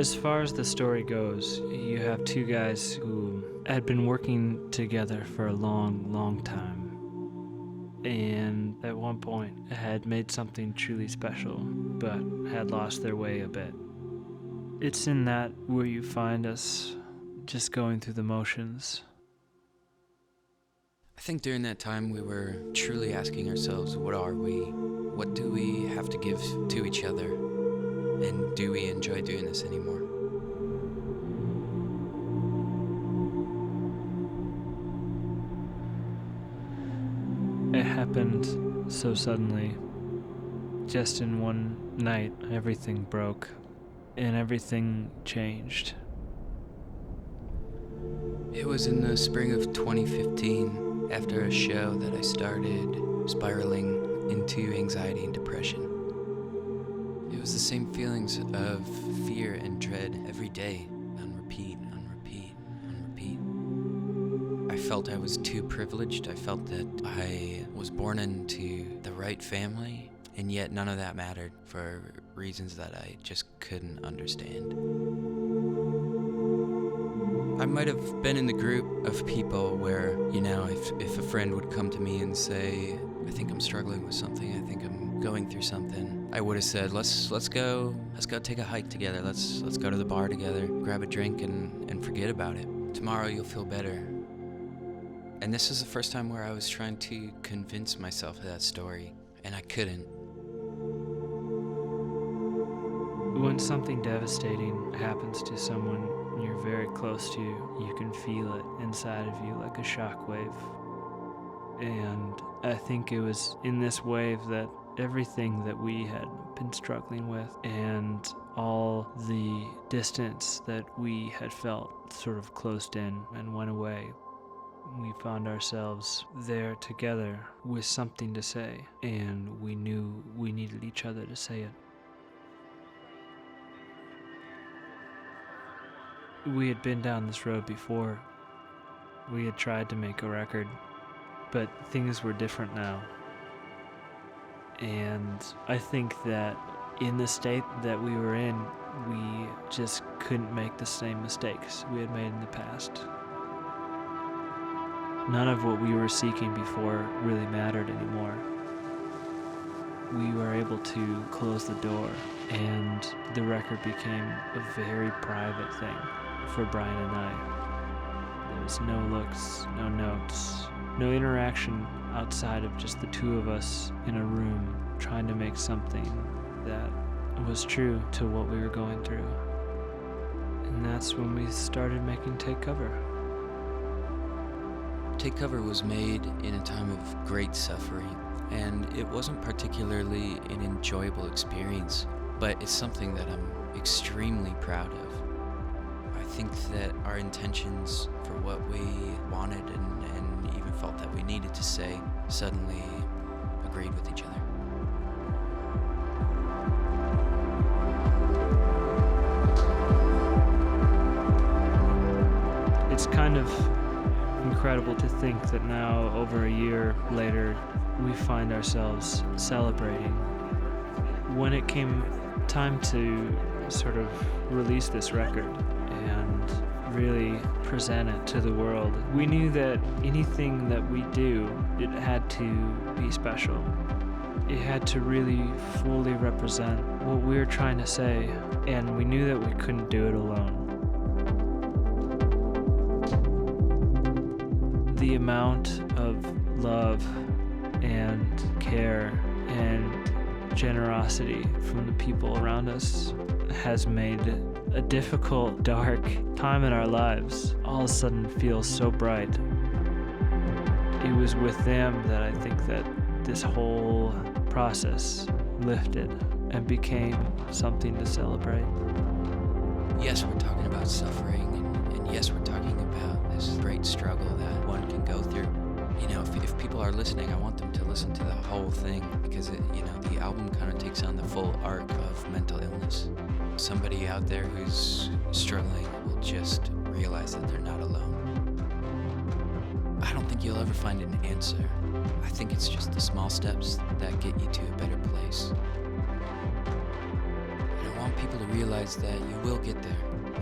As far as the story goes, you have two guys who had been working together for a long, long time. And at one point had made something truly special, but had lost their way a bit. It's in that where you find us just going through the motions. I think during that time we were truly asking ourselves, what are we? What do we have to give to each other? And do we enjoy doing this anymore? It happened so suddenly. Just in one night, everything broke, and everything changed. It was in the spring of 2015, after a show, that I started spiraling into anxiety and depression. It was the same feelings of fear and dread every day, on repeat, on repeat, on repeat. I felt I was too privileged. I felt that I was born into the right family, and yet none of that mattered for reasons that I just couldn't understand. I might have been in the group of people where, if a friend would come to me and say, I think I'm struggling with something, I think I'm going through something, I would have said, let's go take a hike together, let's go to the bar together, grab a drink and forget about it. Tomorrow you'll feel better. And this is the first time where I was trying to convince myself of that story, and I couldn't. When something devastating happens to someone you're very close to, you can feel it inside of you like a shockwave. And I think it was in this wave that everything that we had been struggling with and all the distance that we had felt sort of closed in and went away. We found ourselves there together with something to say, and we knew we needed each other to say it. We had been down this road before. We had tried to make a record, but things were different now. And I think that in the state that we were in, we just couldn't make the same mistakes we had made in the past. None of what we were seeking before really mattered anymore. We were able to close the door, and the record became a very private thing for Brian and I. There was no looks, no notes, no interaction outside of just the two of us in a room trying to make something that was true to what we were going through. And that's when we started making Take Cover. Take Cover was made in a time of great suffering, and it wasn't particularly an enjoyable experience, but it's something that I'm extremely proud of. I think that our intentions for what we wanted and even felt that we needed to say suddenly agreed with each other. It's kind of incredible to think that now, over a year later, we find ourselves celebrating. When it came time to sort of release this record and really present it to the world, we knew that anything that we do, it had to be special. It had to really fully represent what we were trying to say, and we knew that we couldn't do it alone. The amount of love and care and generosity from the people around us has made a difficult, dark time in our lives all of a sudden feel so bright. It was with them that I think that this whole process lifted and became something to celebrate. Yes, we're talking about suffering, and yes, we're talking about this great struggle that one can go through. If people are listening, I want them to listen to the whole thing, because the album kind of takes on the full arc of mental illness. Somebody out there who's struggling will just realize that they're not alone. I don't think you'll ever find an answer. I think it's just the small steps that get you to a better place. I don't want people to realize that you will get there,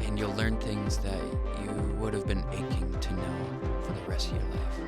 and you'll learn things that you would have been aching to know for the rest of your life.